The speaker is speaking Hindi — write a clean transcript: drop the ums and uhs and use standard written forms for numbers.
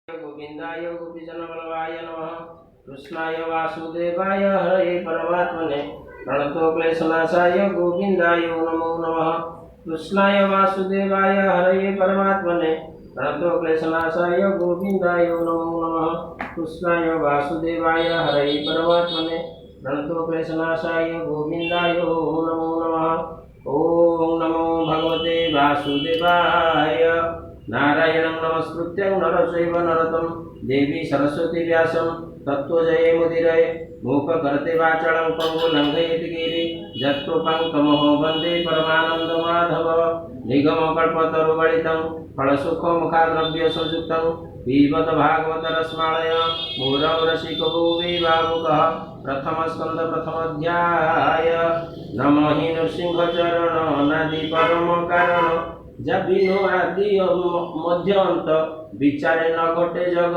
गोविंदाय गोपीजनवल्लभाय नमः। कृष्णाय वासुदेवाय हरे परमात्मने प्रणतोक्लेशनाशाय गोविंदाय नमो नमः। कृष्णाय वासुदेवाय हरे परमात्मने प्रणतोक्लेशनाशाय गोविंदाय नमो नमः। कृष्णाय वासुदेवाय हरे परमात्मने प्रणतोक्लेशनाशाय गोविंदाय नमो नमः। ओम नमो भगवते वासुदेवाय। नारायणं नमस्कृत्य नरचैव नरोत्तमं देवी सरस्वती व्यासं तत्त्व जयमुदीरये मूककर्ते वाचालं पंगुं लङ्घयति गिरिं यत्कृपां तमहो वन्दे परमानन्दमाधव। निगमकल्पतरुगलितं फलसुखमुखाद्रव्य संयुक्तं पिबत भागवत रसमालय मुरौ रसिको भुवि भावुकः। प्रथमस्कन्ध प्रथमाध्याय। नमो हि नृसिंहचरण नादि परम कारण जबिनो आदि मध्य अंत विचारे न घटे जगत।